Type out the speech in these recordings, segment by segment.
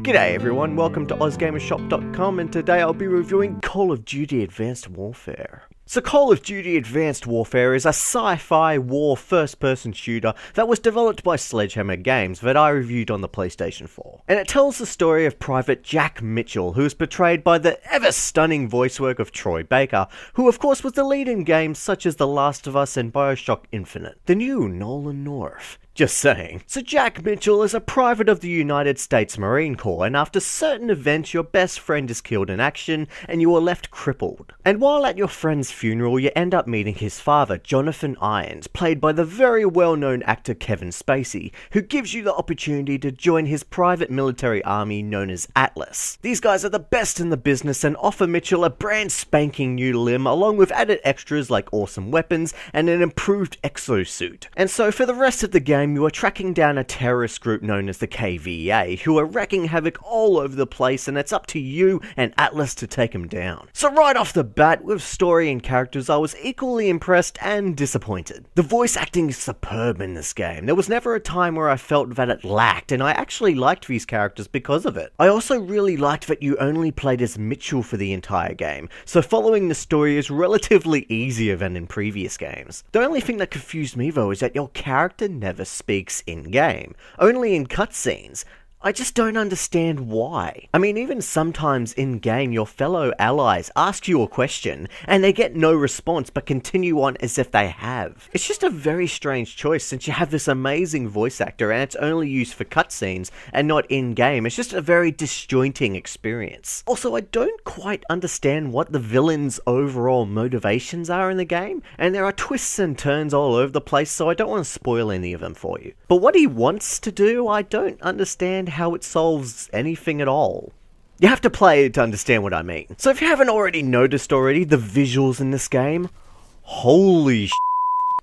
G'day everyone, welcome to ozgameshop.com, and today I'll be reviewing Call of Duty Advanced Warfare. So Call of Duty Advanced Warfare is a sci-fi war first-person shooter that was developed by Sledgehammer Games that I reviewed on the PlayStation 4. And it tells the story of Private Jack Mitchell, who is portrayed by the ever-stunning voice work of Troy Baker, who of course was the lead in games such as The Last of Us and Bioshock Infinite. The new Nolan North. Just saying. So Jack Mitchell is a private of the United States Marine Corps, and after certain events your best friend is killed in action and you are left crippled. And while at your friend's funeral you end up meeting his father, Jonathan Irons, played by the very well-known actor Kevin Spacey, who gives you the opportunity to join his private military army known as Atlas. These guys are the best in the business and offer Mitchell a brand spanking new limb along with added extras like awesome weapons and an improved exosuit. And so for the rest of the game you are tracking down a terrorist group known as the KVA, who are wreaking havoc all over the place, and it's up to you and Atlas to take them down. So right off the bat, with story and characters, I was equally impressed and disappointed. The voice acting is superb in this game. There was never a time where I felt that it lacked, and I actually liked these characters because of it. I also really liked that you only played as Mitchell for the entire game, so following the story is relatively easier than in previous games. The only thing that confused me though is that your character never speaks in-game, only in cutscenes. I just don't understand why. I mean, even sometimes in-game, your fellow allies ask you a question, and they get no response but continue on as if they have. It's just a very strange choice since you have this amazing voice actor and it's only used for cutscenes and not in-game. It's just a very disjointing experience. Also, I don't quite understand what the villain's overall motivations are in the game, and there are twists and turns all over the place, so I don't want to spoil any of them for you. But what he wants to do, I don't understand how it solves anything at all. You have to play it to understand what I mean. So if you haven't already noticed already, the visuals in this game, holy shit.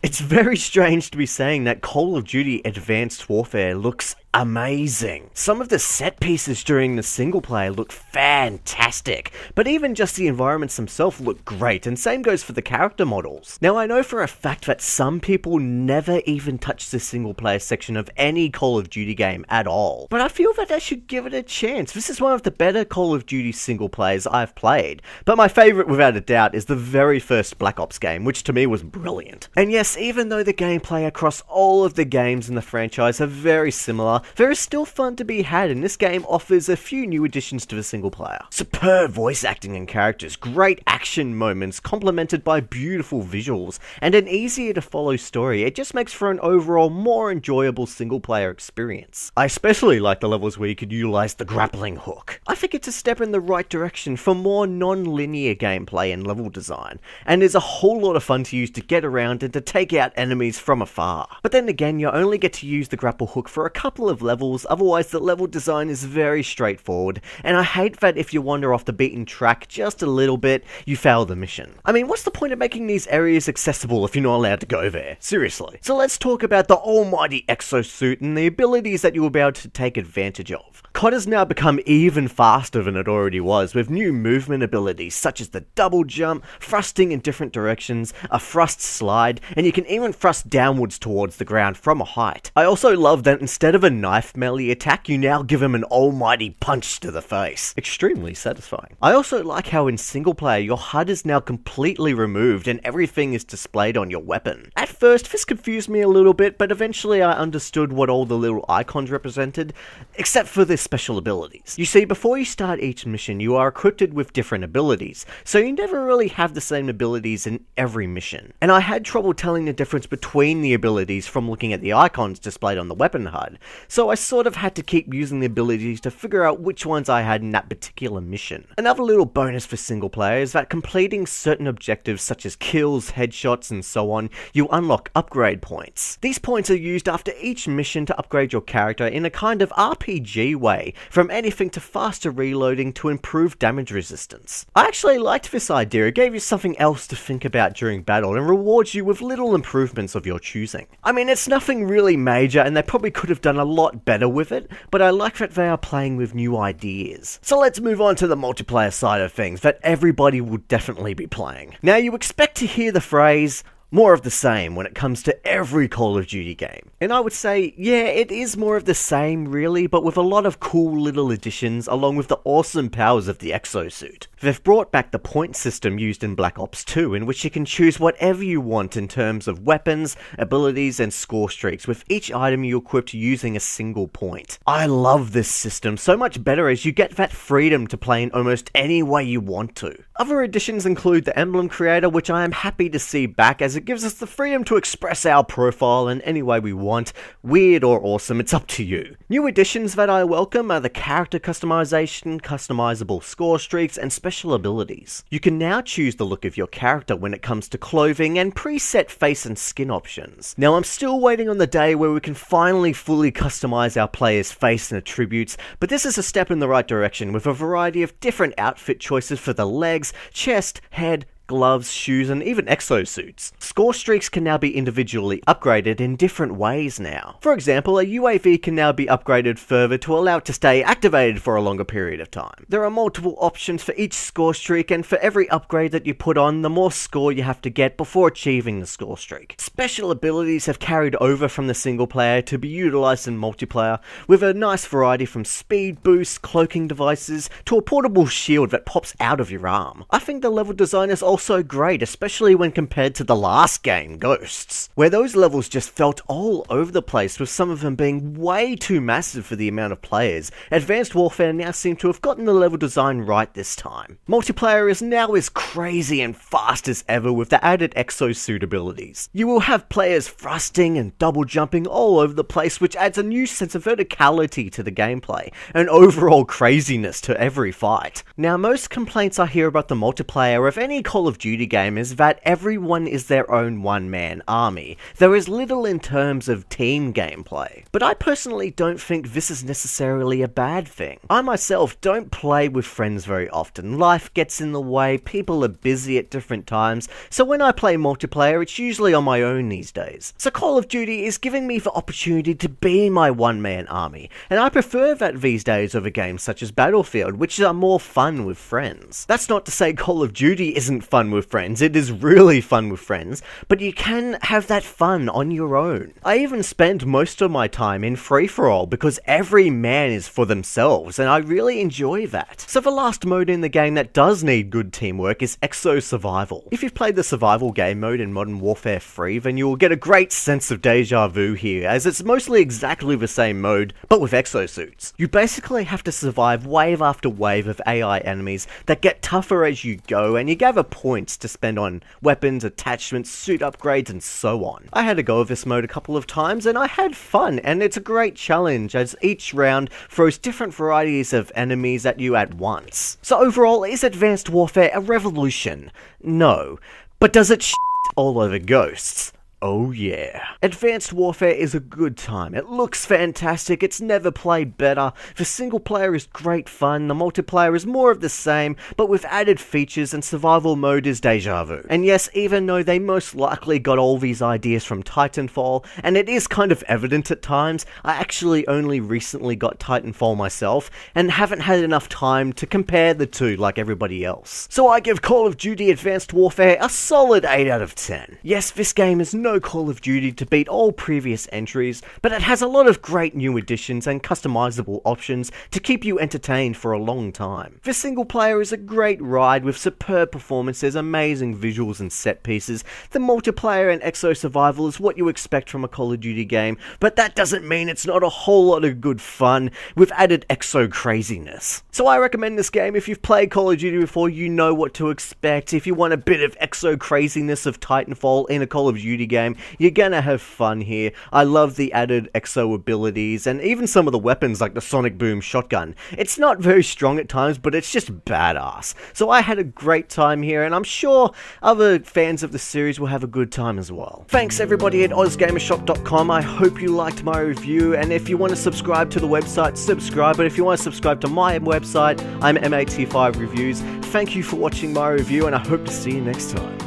It's very strange to be saying that Call of Duty Advanced Warfare looks amazing. Some of the set pieces during the single player look fantastic, but even just the environments themselves look great, and same goes for the character models. Now I know for a fact that some people never even touch the single player section of any Call of Duty game at all, but I feel that they should give it a chance. This is one of the better Call of Duty single players I've played, but my favourite without a doubt is the very first Black Ops game, which to me was brilliant. And yes, even though the gameplay across all of the games in the franchise are very similar, there is still fun to be had, and this game offers a few new additions to the single player. Superb voice acting and characters, great action moments complemented by beautiful visuals, and an easier to follow story. It just makes for an overall more enjoyable single player experience. I especially like the levels where you could utilize the grappling hook. I think it's a step in the right direction for more non-linear gameplay and level design, and is a whole lot of fun to use to get around and to take out enemies from afar. But then again, you only get to use the grapple hook for a couple of levels, otherwise the level design is very straightforward, and I hate that if you wander off the beaten track just a little bit, you fail the mission. I mean, what's the point of making these areas accessible if you're not allowed to go there? Seriously. So let's talk about the almighty exosuit and the abilities that you will be able to take advantage of. COD has now become even faster than it already was, with new movement abilities such as the double jump, thrusting in different directions, a thrust slide, and you can even thrust downwards towards the ground from a height. I also love that instead of a knife melee attack, you now give him an almighty punch to the face. Extremely satisfying. I also like how in single player your HUD is now completely removed and everything is displayed on your weapon. At first this confused me a little bit, but eventually I understood what all the little icons represented, except for the special abilities. You see, before you start each mission you are equipped with different abilities, so you never really have the same abilities in every mission. And I had trouble telling the difference between the abilities from looking at the icons displayed on the weapon HUD, so I sort of had to keep using the abilities to figure out which ones I had in that particular mission. Another little bonus for single player is that completing certain objectives such as kills, headshots and so on, you unlock upgrade points. These points are used after each mission to upgrade your character in a kind of RPG way, from anything to faster reloading to improved damage resistance. I actually liked this idea. It gave you something else to think about during battle and rewards you with little improvements of your choosing. I mean, it's nothing really major and they probably could have done a lot better with it, but I like that they are playing with new ideas. So let's move on to the multiplayer side of things that everybody will definitely be playing. Now you expect to hear the phrase, More of the same when it comes to every Call of Duty game. And I would say, yeah, it is more of the same really, but with a lot of cool little additions along with the awesome powers of the exosuit. They've brought back the point system used in Black Ops 2, in which you can choose whatever you want in terms of weapons, abilities, and score streaks, with each item you equip using a single point. I love this system so much better as you get that freedom to play in almost any way you want to. Other additions include the emblem creator, which I am happy to see back as it gives us the freedom to express our profile in any way we want. Weird or awesome, it's up to you. New additions that I welcome are the character customization, customizable score streaks, and special abilities. You can now choose the look of your character when it comes to clothing and preset face and skin options. Now I'm still waiting on the day where we can finally fully customize our player's face and attributes, but this is a step in the right direction with a variety of different outfit choices for the legs, chest, head, gloves, shoes, and even exosuits. Score streaks can now be individually upgraded in different ways now. For example, a UAV can now be upgraded further to allow it to stay activated for a longer period of time. There are multiple options for each score streak, and for every upgrade that you put on, the more score you have to get before achieving the score streak. Special abilities have carried over from the single player to be utilized in multiplayer, with a nice variety from speed boosts, cloaking devices, to a portable shield that pops out of your arm. I think the level design is also great, especially when compared to the last game, Ghosts, where those levels just felt all over the place, with some of them being way too massive for the amount of players. Advanced Warfare now seem to have gotten the level design right this time. Multiplayer is now as crazy and fast as ever with the added exosuit abilities. You will have players thrusting and double jumping all over the place, which adds a new sense of verticality to the gameplay and overall craziness to every fight. Now, most complaints I hear about the multiplayer of any Call of Duty game is that everyone is their own one-man army. There is little in terms of team gameplay. But I personally don't think this is necessarily a bad thing. I myself don't play with friends very often. Life gets in the way, people are busy at different times, so when I play multiplayer it's usually on my own these days. So Call of Duty is giving me the opportunity to be my one-man army, and I prefer that these days over games such as Battlefield, which are more fun with friends. That's not to say Call of Duty isn't fun with friends. It is really fun with friends, but you can have that fun on your own. I even spend most of my time in free-for-all because every man is for themselves, and I really enjoy that. So the last mode in the game that does need good teamwork is Exo Survival. If you've played the survival game mode in Modern Warfare 3, then you will get a great sense of deja vu here, as it's mostly exactly the same mode, but with exosuits. You basically have to survive wave after wave of AI enemies that get tougher as you go, and you gather points to spend on weapons, attachments, suit upgrades, and so on. I had a go of this mode a couple of times and I had fun, and it's a great challenge as each round throws different varieties of enemies at you at once. So overall, is Advanced Warfare a revolution? No. But does it all over Ghosts? Oh yeah. Advanced Warfare is a good time. It looks fantastic, it's never played better. The single player is great fun, the multiplayer is more of the same, but with added features, and survival mode is deja vu. And yes, even though they most likely got all these ideas from Titanfall, and it is kind of evident at times, I actually only recently got Titanfall myself, and haven't had enough time to compare the two like everybody else. So I give Call of Duty Advanced Warfare a solid 8 out of 10. Yes, this game is no Call of Duty to beat all previous entries, but it has a lot of great new additions and customizable options to keep you entertained for a long time. The single player is a great ride with superb performances, amazing visuals and set pieces. The multiplayer and Exo Survival is what you expect from a Call of Duty game, but that doesn't mean it's not a whole lot of good fun with added Exo craziness. So I recommend this game. If you've played Call of Duty before, you know what to expect. If you want a bit of Exo craziness of Titanfall in a Call of Duty game, you're gonna have fun here. I love the added exo abilities and even some of the weapons like the Sonic Boom shotgun. It's not very strong at times, but it's just badass. So I had a great time here, and I'm sure other fans of the series will have a good time as well. Thanks everybody at ozgameshop.com. I hope you liked my review, and if you want to subscribe to the website, subscribe. But if you want to subscribe to my website, I'm MAT5 Reviews. Thank you for watching my review, and I hope to see you next time.